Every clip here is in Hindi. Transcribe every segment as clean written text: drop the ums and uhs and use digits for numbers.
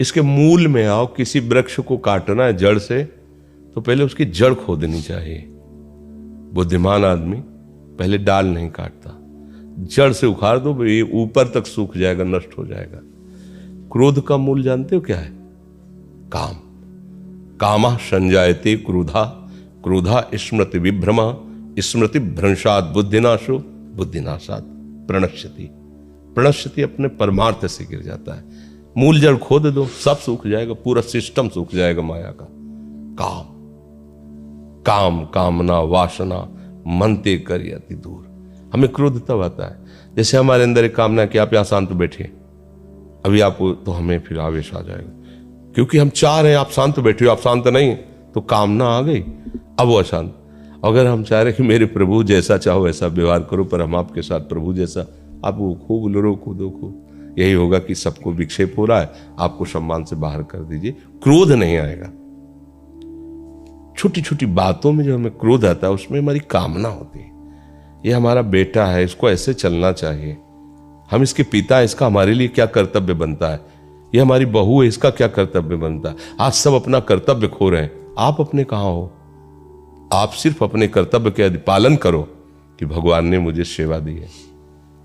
इसके मूल में आओ। किसी वृक्ष को काटना है जड़ से तो पहले उसकी जड़ खोदनी चाहिए। बुद्धिमान आदमी पहले डाल नहीं काटता, जड़ से उखाड़ दो, ये ऊपर तक सूख जाएगा, नष्ट हो जाएगा। क्रोध का मूल जानते हो क्या है? काम। कामः संजायते क्रोधा, क्रोधा स्मृति विभ्रमा, स्मृति भ्रंशात् बुद्धिनाशो, बुद्धिनाशात् प्रणश्यति। प्रणश्यति अपने परमार्थ से गिर जाता है। मूल जड़ खोद दो, सब सूख जाएगा, पूरा सिस्टम सूख जाएगा माया का। काम, काम कामना वासना मनते कर अति दूर। हमें क्रोध तब आता है जैसे हमारे अंदर एक कामना कि आप यहां शांत बैठिए, अभी आपको, तो हमें फिर आवेश आ जाएगा क्योंकि हम चाह रहे हैं आप शांत बैठिए, आप शांत नहीं तो कामना आ गई, अब वो अशांत। अगर हम चाह रहे कि मेरे प्रभु जैसा चाहो वैसा व्यवहार करो, पर हम आपके साथ प्रभु जैसा, आप वो खूब लड़ो कूदो खूब, यही होगा कि सबको विक्षेप हो रहा है, आपको सम्मान से बाहर कर दीजिए, क्रोध नहीं आएगा। छोटी छोटी बातों में जो हमें क्रोध आता है उसमें हमारी कामना होती है, ये हमारा बेटा है, इसको ऐसे चलना चाहिए, हम इसके पिता है, इसका हमारे लिए क्या कर्तव्य बनता है, ये हमारी बहू है, इसका क्या कर्तव्य बनता है। आज सब अपना कर्तव्य खो रहे हैं, आप अपने कहां हो? आप सिर्फ अपने कर्तव्य के पालन करो कि भगवान ने मुझे सेवा दी है।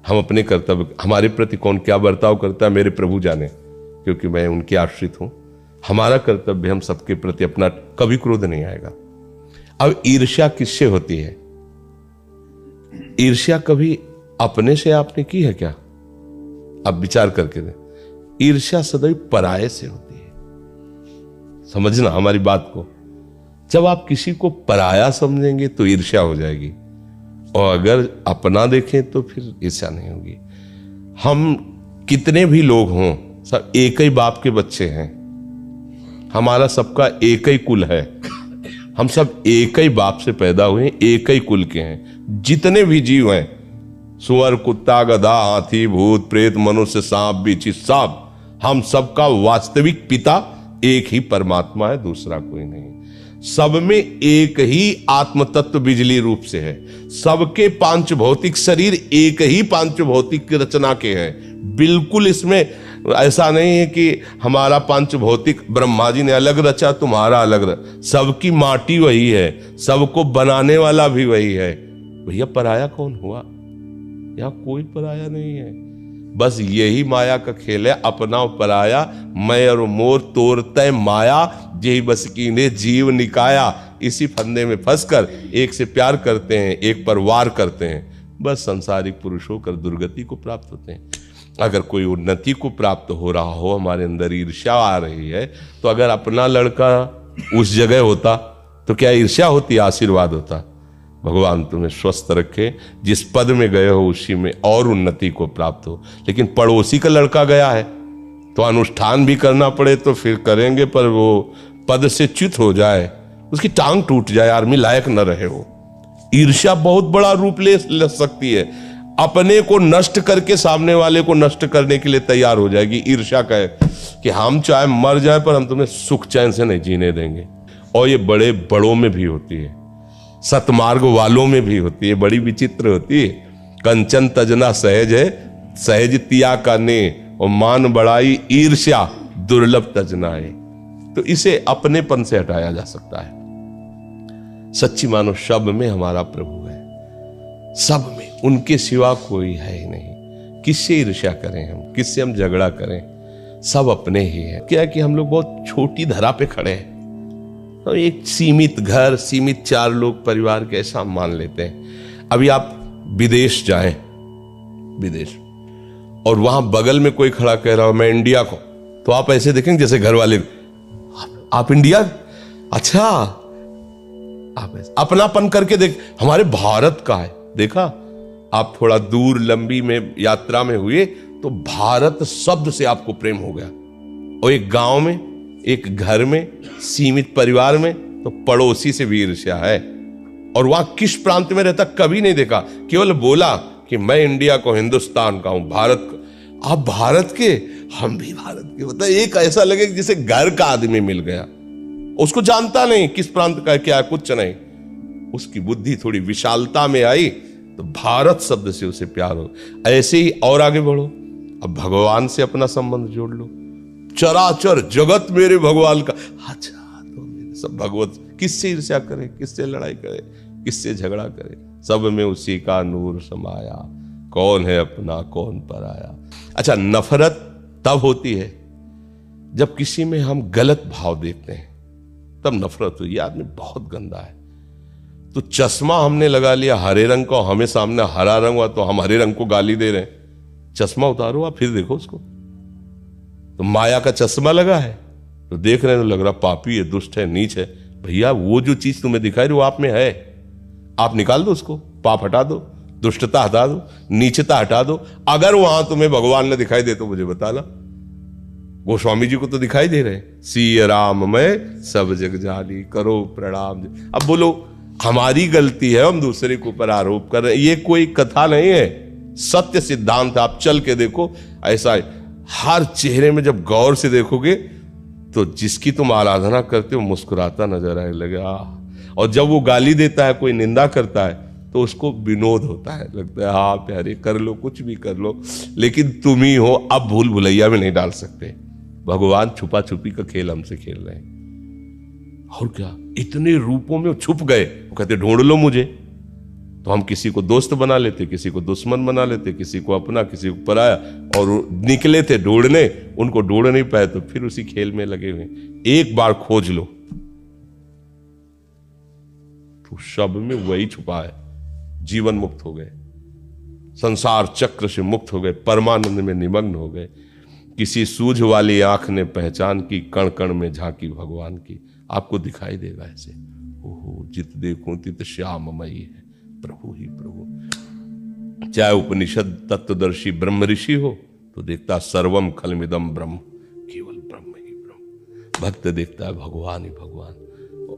हम अपने कर्तव्य, हमारे प्रति कौन क्या बर्ताव करता है मेरे प्रभु जाने, क्योंकि मैं उनके आश्रित हूं। हमारा कर्तव्य, हम सबके प्रति अपना, कभी क्रोध नहीं आएगा। अब ईर्ष्या किससे होती है? ईर्ष्या कभी अपने से आपने की है क्या? आप विचार करके दें। ईर्ष्या सदैव पराये से होती है। समझना हमारी बात को। जब आप किसी को पराया समझेंगे तो ईर्ष्या हो जाएगी, और अगर अपना देखें तो फिर ईर्ष्या नहीं होगी। हम कितने भी लोग हों, सब एक ही बाप के बच्चे हैं, हमारा सबका एक ही कुल है, हम सब एक ही बाप से पैदा हुए, एक ही कुल के हैं। जितने भी जीव हैं, सुअर कुत्ता गधा हाथी भूत प्रेत मनुष्य सांप बिच्छू सब, हम सबका वास्तविक पिता एक ही परमात्मा है, दूसरा कोई नहीं। सब में एक ही आत्म तत्व बिजली रूप से है। सबके पांच भौतिक शरीर एक ही पांच भौतिक रचना के हैं। बिल्कुल इसमें ऐसा नहीं है कि हमारा पांच भौतिक ब्रह्मा जी ने अलग रचा, तुम्हारा अलग सबकी माटी वही है, सबको बनाने वाला भी वही है। भैया पराया कौन हुआ? यहां कोई पराया नहीं है। बस यही माया का खेल है, अपना पराया, मैं और मोर तोरते माया, यही बस कीने जीव निकाया। इसी फंदे में फंसकर एक से प्यार करते हैं, एक पर वार करते हैं, बस संसारिक पुरुष होकर दुर्गति को प्राप्त होते हैं। अगर कोई उन्नति को प्राप्त हो रहा हो, हमारे अंदर ईर्ष्या आ रही है, तो अगर अपना लड़का उस जगह होता तो क्या ईर्ष्या होती? आशीर्वाद होता। भगवान तुम्हें स्वस्थ रखे, जिस पद में गए हो उसी में और उन्नति को प्राप्त हो। लेकिन पड़ोसी का लड़का गया है तो अनुष्ठान भी करना पड़े तो फिर करेंगे, पर वो पद से च्युत हो जाए, उसकी टांग टूट जाए, आर्मी लायक न रहे हो। ईर्ष्या बहुत बड़ा रूप ले सकती है, अपने को नष्ट करके सामने वाले को नष्ट करने के लिए तैयार हो जाएगी। ईर्ष्या का है कि हम चाहे मर जाए पर हम तुम्हें सुख चैन से नहीं जीने देंगे। और ये बड़े बड़ों में भी होती है, सतमार्ग वालों में भी होती है, बड़ी विचित्र होती है। कंचन तजना सहज है, सहज तिया का ने, और मान बढ़ाई ईर्ष्या दुर्लभ तजना है। तो इसे अपनेपन से हटाया जा सकता है। सच्ची मानो सब में हमारा प्रभु है, सब में, उनके सिवा कोई है ही नहीं। किससे ईर्ष्या करें हम, किससे हम झगड़ा करें? सब अपने ही है। क्या है कि हम लोग बहुत छोटी धरा पे खड़े हैं, तो एक सीमित घर, सीमित 4 लोग परिवार के ऐसा मान लेते हैं। अभी आप विदेश जाएं, विदेश, और वहां बगल में कोई खड़ा कह रहा हो मैं इंडिया को, तो आप ऐसे देखेंगे जैसे घर वाले, आप इंडिया, अच्छा, आप अपनापन करके देख, हमारे भारत का है। देखा, आप थोड़ा दूर लंबी में यात्रा में हुए तो भारत शब्द से आपको प्रेम हो गया। और एक गांव में, एक घर में, सीमित परिवार में तो पड़ोसी से भी ईर्ष्या है। और वहां किस प्रांत में रहता कभी नहीं देखा, केवल बोला कि मैं इंडिया को, हिंदुस्तान का हूं, भारत का। आप भारत के, हम भी भारत के। मतलब एक ऐसा लगे जैसे घर का आदमी मिल गया, उसको जानता नहीं किस प्रांत का क्या, कुछ नहीं। उसकी बुद्धि थोड़ी विशालता में आई तो भारत शब्द से उसे प्यार हो। ऐसे ही और आगे बढ़ो, अब भगवान से अपना संबंध जोड़ लो। चराचर जगत मेरे भगवान का। अच्छा तो मेरे सब भगवत, किससे ईर्ष्या करे, किससे लड़ाई करे, किससे झगड़ा करे, सब में उसी का नूर समाया, कौन है अपना कौन पराया। अच्छा, नफरत तब होती है जब किसी में हम गलत भाव देखते हैं, तब नफरत हुई, ये आदमी बहुत गंदा है। तो चश्मा हमने लगा लिया हरे रंग का, हमें सामने हरा रंग हुआ तो हम हरे रंग को गाली दे रहे हैं। चश्मा उतारो आप फिर देखो उसको, तो माया का चश्मा लगा है तो देख रहे हैं तो लग रहा पापी है, दुष्ट है, नीच है। भैया वो जो चीज तुम्हें दिखाई रही वो आप में है, आप निकाल दो उसको, पाप हटा दो, दुष्टता हटा दो, नीचता हटा दो। अगर वहां तुम्हें भगवान ने दिखाई दे तो मुझे बताना। गोस्वामी जी को तो दिखाई दे रहे, सिय राम में सब जग जाली, करो प्रणाम। अब बोलो हमारी गलती है, हम दूसरे के ऊपर आरोप कर रहे हैं, ये कोई कथा नहीं है, सत्य सिद्धांत। आप चल के देखो, ऐसा है हर चेहरे में जब गौर से देखोगे तो जिसकी तुम आराधना करते हो मुस्कुराता नजर आने लगा, और जब वो गाली देता है, कोई निंदा करता है तो उसको विनोद होता है, लगता है हाँ प्यारे कर लो, कुछ भी कर लो, लेकिन तुम ही हो, अब भूल भुलैया में नहीं डाल सकते। भगवान छुपा छुपी का खेल हमसे खेल रहे हैं। और क्या, इतने रूपों में वो छुप गए, वो कहते ढूंढ लो मुझे। तो हम किसी को दोस्त बना लेते, किसी को दुश्मन बना लेते, किसी को अपना, किसी को पराया, और निकले थे ढूंढने, उनको ढूंढ नहीं पाए तो फिर उसी खेल में लगे हुए। एक बार खोज लो तो सब में वही छुपा है। जीवन मुक्त हो गए, संसार चक्र से मुक्त हो गए, परमानंद में निमग्न हो गए। किसी सूझ वाली आंख ने पहचान की, कण कण में झांकी भगवान की। आपको दिखाई देगा ऐसे, ओहो जित देखूं तित श्याममयी है प्रभु ही प्रभु। चाहे उपनिषद तत्वदर्शी ब्रह्म ऋषि हो तो देखता सर्वम खलमिदम ब्रह्म, केवल ब्रह्म ही ब्रह्म। भक्त देखता है भगवान ही भगवान।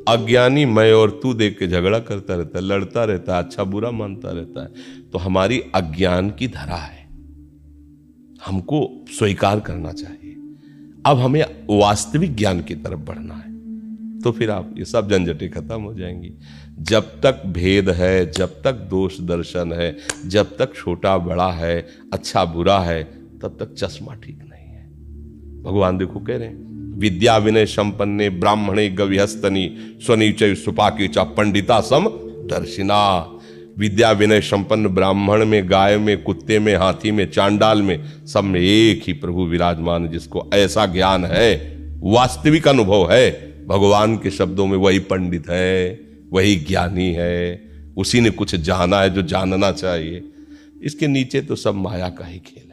अज्ञानी मैं और तू देख के झगड़ा करता रहता है, लड़ता रहता है, अच्छा बुरा मानता रहता है। तो हमारी अज्ञान की धरा है, हमको स्वीकार करना चाहिए। अब हमें वास्तविक ज्ञान की तरफ बढ़ना है, तो फिर आप ये सब झंझटें खत्म हो जाएंगी। जब तक भेद है, जब तक दोष दर्शन है, जब तक छोटा बड़ा है, अच्छा बुरा है, तब तक चश्मा ठीक नहीं है। भगवान देखो कह रहे हैं, विद्या विनय संपन्ने ब्राह्मणे गविहस्तनी स्वनीचय सुपाकी चा पंडिता सम दर्शिना। विद्या विनय संपन्न ब्राह्मण में, गाय में, कुत्ते में, हाथी में, चांडाल में, सब में एक ही प्रभु विराजमान, जिसको ऐसा ज्ञान है, वास्तविक अनुभव है। भगवान के शब्दों में वही पंडित है, वही ज्ञानी है, उसी ने कुछ जाना है जो जानना चाहिए। इसके नीचे तो सब माया का ही खेल।